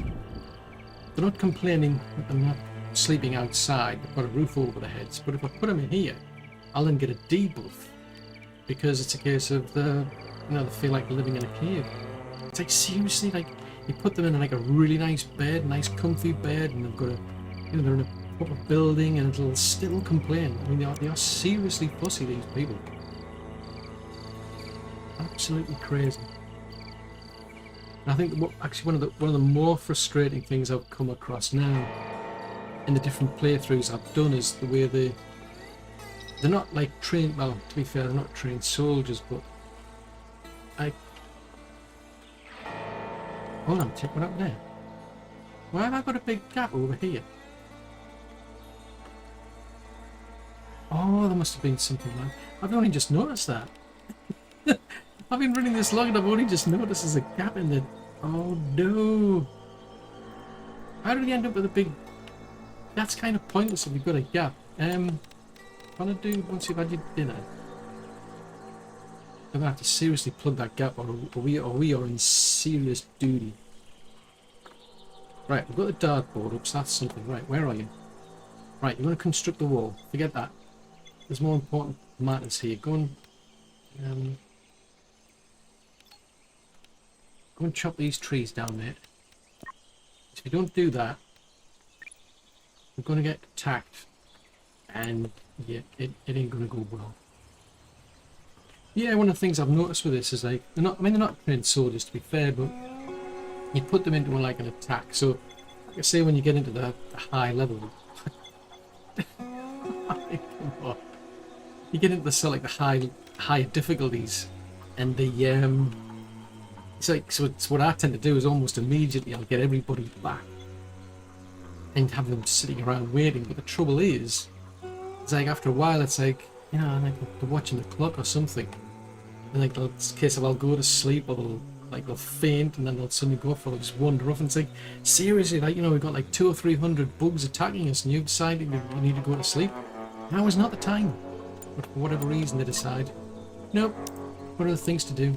they're not complaining that they're not sleeping outside. They've got a roof over their heads, but if I put them in here, I'll then get a debuff, because it's a case of they feel like they're living in a cave. It's like, seriously, like you put them in like a really nice bed, nice comfy bed, and they've got they're in a proper building, and it'll still complain. I mean, they are seriously fussy, these people. Absolutely crazy. And I think actually one of the more frustrating things I've come across now in the different playthroughs I've done is the way they're not like trained. Well, to be fair, they're not trained soldiers, but hold on, check what up there. Why have I got a big gap over here? Oh, there must have been something like. I've only just noticed that. I've been running this long and I've only just noticed there's a gap in there. Oh no! How did he end up with a big? That's kind of pointless if you've got a gap. What I do once you've had your dinner? I'm gonna have to seriously plug that gap, or we are in serious duty. Right, we've got the dartboard up, so that's something. Right, where are you? Right, you want to construct the wall. Forget that. There's more important matters here. Go and chop these trees down there. If you don't do that, we're going to get attacked, and yeah, it ain't going to go well. Yeah, one of the things I've noticed with this is like they're not trained soldiers, to be fair, but you put them into like an attack. So, like I say, when you get into the high level, come on. You get into the sort of like the higher difficulties, and the it's like, so it's what I tend to do is almost immediately I'll get everybody back and have them sitting around waiting. But the trouble is, it's like after a while it's like, you know, like they're watching the clock or something, and like it's a case of I'll go to sleep, or they'll faint, and then they'll suddenly go off, or they'll just wander off, and it's like, seriously, like, you know, we've got like 200 or 300 bugs attacking us, and you decided you need to go to sleep. Now is not the time. But for whatever reason they decide, nope, what other things to do?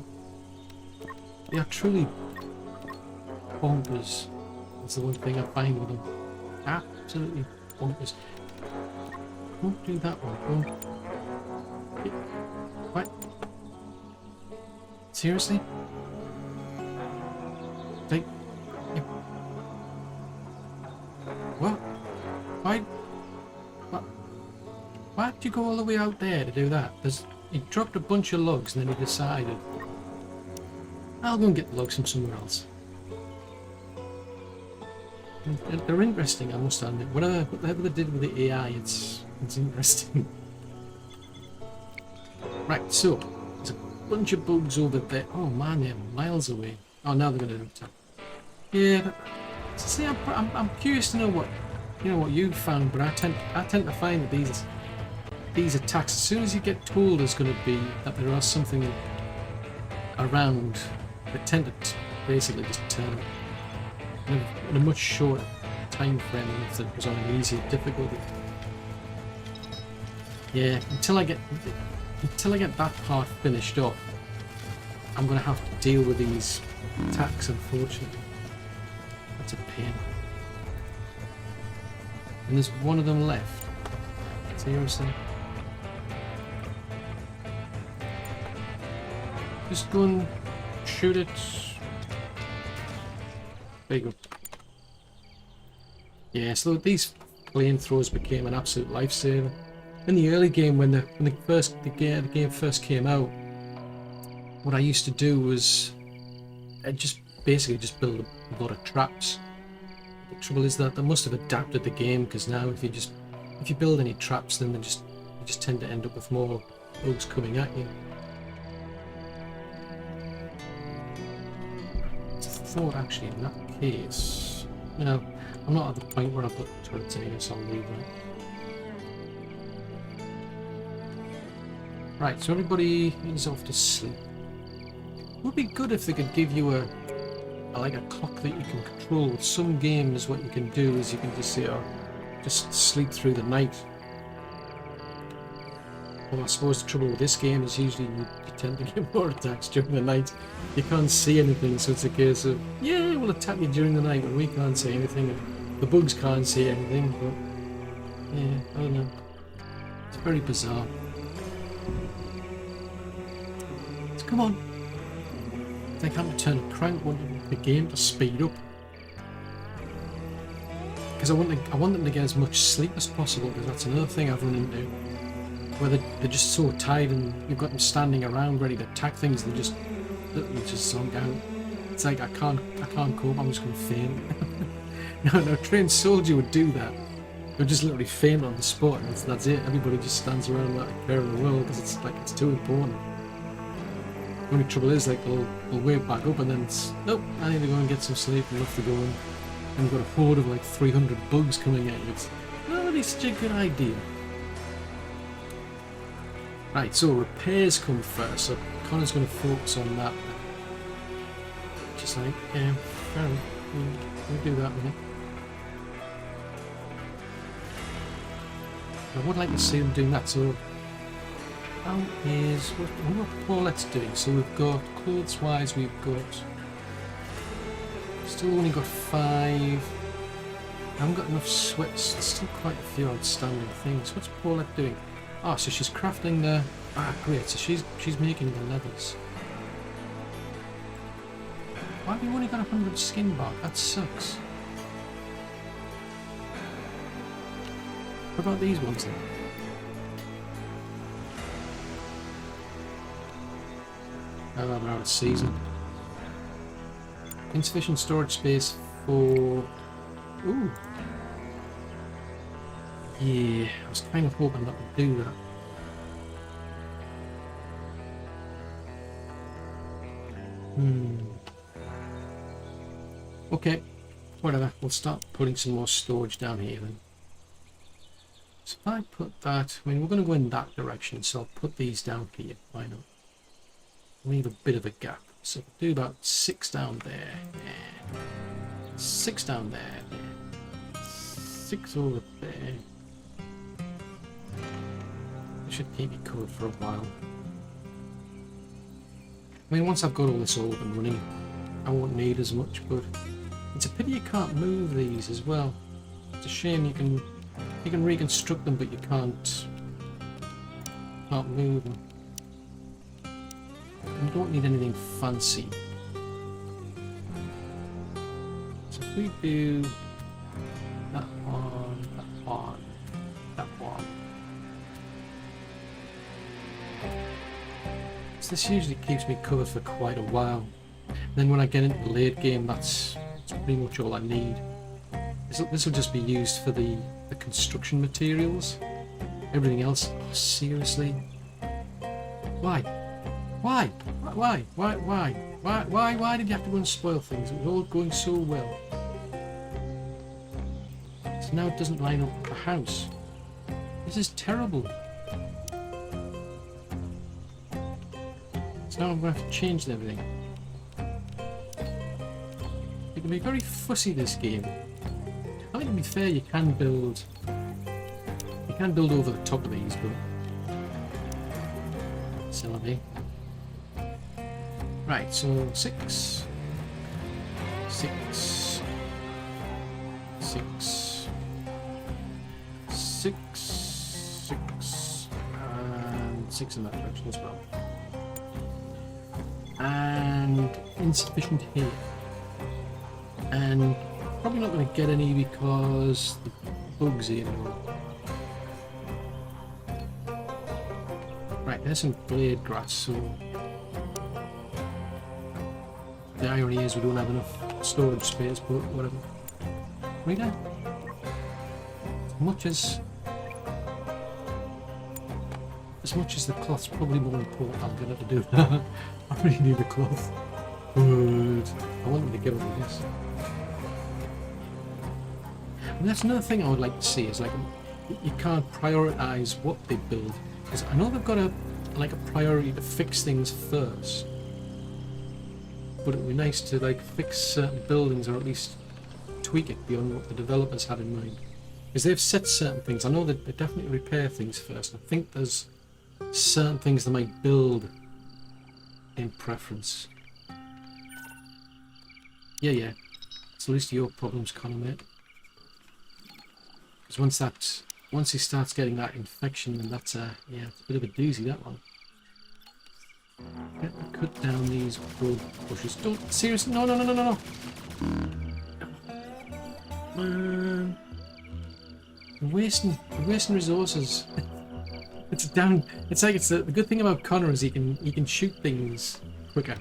They are truly bonkers. That's the one thing I find with them. Absolutely bonkers. Don't do that one. Don't. What? Seriously? Like, what? Why? What? Why did you go all the way out there to do that? He dropped a bunch of logs and then he decided, I'll go and get the logs from somewhere else. They're interesting, I must admit. Whatever they did with the AI, it's interesting. Right, so there's a bunch of bugs over there. Oh man, they're miles away. Oh, now they're going to attack. Yeah, see, I'm curious to know what you found, but I tend to find that these attacks, as soon as you get told there's going to be that there are something around, they tend to basically just turn in a much shorter time frame than if it was on an easier difficulty. Yeah, until I get that part finished up, I'm gonna have to deal with these attacks, unfortunately. That's a pain. And there's one of them left. Seriously. Just go and shoot it. There you go. Yeah, so these flamethrowers became an absolute lifesaver. In the early game, when the game first came out, what I used to do was just basically just build a lot of traps. The trouble is that they must have adapted the game, because now if you build any traps, then you just tend to end up with more bugs coming at you. I thought actually in that case, no, I'm not at the point where I've got turrets in here, so I'll leave that. Right, so everybody is off to sleep. It would be good if they could give you a clock that you can control. With some games, what you can do is you can just say, oh, just sleep through the night. Well, I suppose the trouble with this game is usually you tend to get more attacks during the night. You can't see anything, so it's a case of, yeah, we'll attack you during the night when we can't see anything, and the bugs can't see anything, but yeah, I don't know. It's very bizarre. So come on. I think I'm going to turn a crank on the game to speed up. Because I want them to get as much sleep as possible, because that's another thing I've run into. Where they're just so tired and you've got them standing around ready to attack things, and they just literally just zonk out. It's like, I can't cope, I'm just going to faint. No, a trained soldier would do that. They would just literally faint on the spot, and that's it. Everybody just stands around like a care in the world, because it's like, it's too important. The only trouble is, like, they'll wake back up and then it's, nope, I need to go and get some sleep, and off they go, and we've got a horde of like 300 bugs coming at you. It's not really such a good idea. Right, so repairs come first, so Connor's going to focus on that. Just like, yeah, fair enough, we'll do that with it. I would like to see them doing that, so how is what Paulette's doing? So we've got clothes wise, we've got still only got 5. I haven't got enough sweats. There's still quite a few outstanding things. What's Paulette doing? Oh, so she's crafting the great. So she's making the leathers. Why have you only got 100 skin bark? That sucks. What about these ones then? Oh, they're out of season. Insufficient storage space for... Ooh. Yeah, I was kind of hoping that would do that. Okay, whatever. We'll start putting some more storage down here then. So if I put that... I mean, we're going to go in that direction, so I'll put these down here. Why not? Leave a bit of a gap. So do about 6 down there. Yeah. 6 down there. Yeah. 6 over there. I should keep it covered for a while. I mean, once I've got all this all up and running, I won't need as much, but it's a pity you can't move these as well. It's a shame you can reconstruct them, but you can't move them. You don't need anything fancy. So if we do that one, that one, that one. So this usually keeps me covered for quite a while. And then when I get into the late game, that's pretty much all I need. This will just be used for the construction materials. Everything else, oh, seriously? Why? Why? Why did you have to go and spoil things? It was all going so well. So now it doesn't line up with the house. This is terrible. So now I'm going to have to change everything. It can be very fussy, this game. I think to be fair, you can build over the top of these, but silly. Right, so 6, 6, 6, 6, 6, and 6 in that direction as well. And insufficient here. And probably not going to get any because the bugs here. Right, there's some blade grass, so the irony is we don't have enough storage space, but whatever. Right there. As much as the cloth's probably more important, I'm gonna have to do that. I really need the cloth. But I want them to get rid of this. And that's another thing I would like to see is like you can't prioritize what they build, because I know they've got a priority to fix things first, but it would be nice to like fix certain buildings or at least tweak it beyond what the developers had in mind, because they've set certain things. I know that they definitely repair things first. I think there's certain things they might build in preference. Yeah, it's at least your problems, Connor, mate. Because once he starts getting that infection, then that's yeah, it's a bit of a doozy, that one. Cut down these broad bushes. Don't, seriously, no. Man, you're wasting resources. It's down. It's like the good thing about Connor is he can shoot things quicker.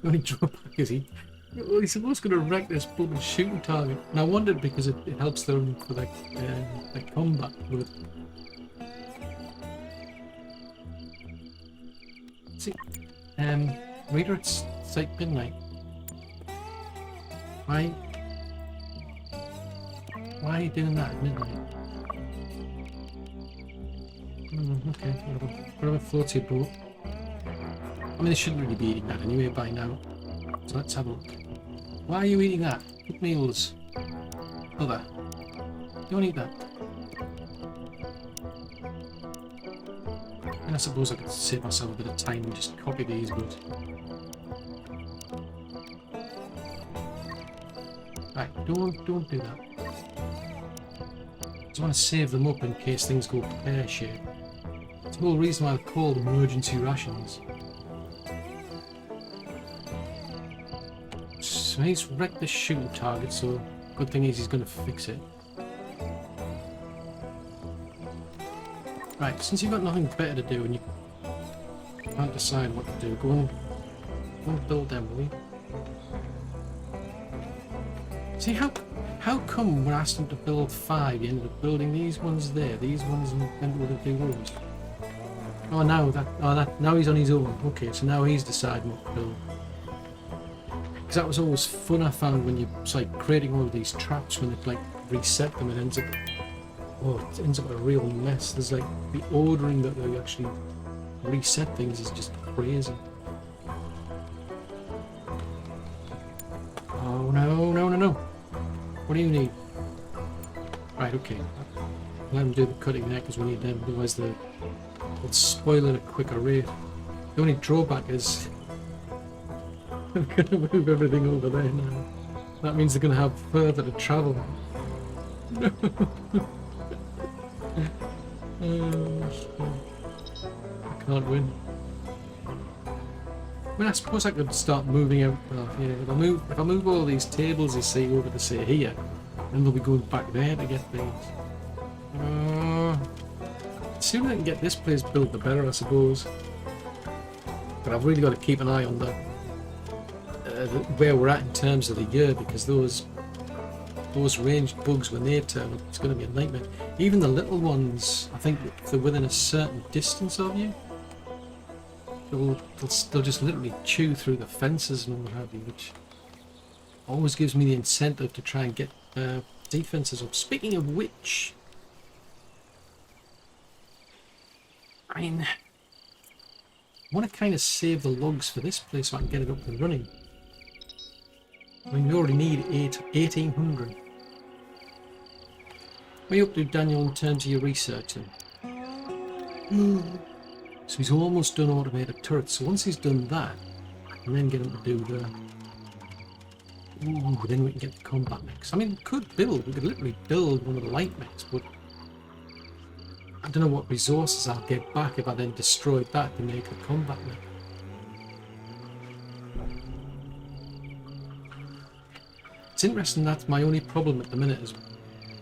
The only drawback is he's supposed to wreck this bloody shooting target. And I wondered because it helps them for like combat. But see, reader, it's like midnight. Why are you doing that at midnight? Okay, whatever floats your boat. I mean, they shouldn't really be eating that anyway by now. So let's have a look. Why are you eating that? Cook meals. Other. Don't eat that. And I suppose I could save myself a bit of time and just copy these, but... Right, don't do that. I just want to save them up in case things go pear-shaped. It's the whole reason why they're called emergency rations. So he's wrecked the shooting target, so good thing is he's going to fix it. Right, since you've got nothing better to do and you can't decide what to do, go and build them, will you? See, how come when I asked him to build 5, he ended up building these ones there, these ones, and ended up doing those? Oh, now he's on his own. Okay, so now he's deciding what to build. Because that was always fun, I found, when you like creating all of these traps, when it like reset them, it ends up a real mess. There's like the ordering that they actually reset things is just crazy. Oh no. What do you need? Right, okay. Let them do the cutting there because we need them, otherwise they'll spoil at a quicker rate. The only drawback is I'm going to move everything over there now. That means they're going to have further to travel. No. I can't win. I mean, I suppose I could start moving out. Well, yeah, if I move all these tables, you see, over to say here, then they'll be going back there to get things. The sooner I can get this place built, the better, I suppose. But I've really got to keep an eye on where we're at in terms of the year, because those ranged bugs, when they turn up, it's going to be a nightmare. Even the little ones, I think if they're within a certain distance of you, they'll just literally chew through the fences and what have you, which always gives me the incentive to try and get defenses up. Speaking of which, I mean, want to kind of save the logs for this place so I can get it up and running. I mean, we already need 1800. What are you up to, Daniel, in terms of your research then? So he's almost done automated turrets. So once he's done that, I can then get him to do the... Ooh, then we can get the combat mechs. I mean, we could literally build one of the light mechs, but I don't know what resources I'll get back if I then destroyed that to make a combat mech. It's interesting, that's my only problem at the minute, is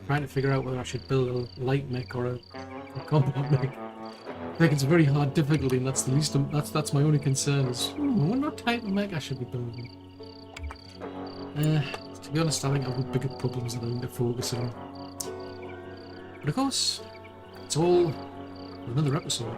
trying to figure out whether I should build a light mech or a combat mech. I think it's a very hard difficulty, and that's the least. That's my only concern. Is I wonder what type of mech I should be building. To be honest, I think I've got bigger problems that I need to focus on. But of course, it's all another episode.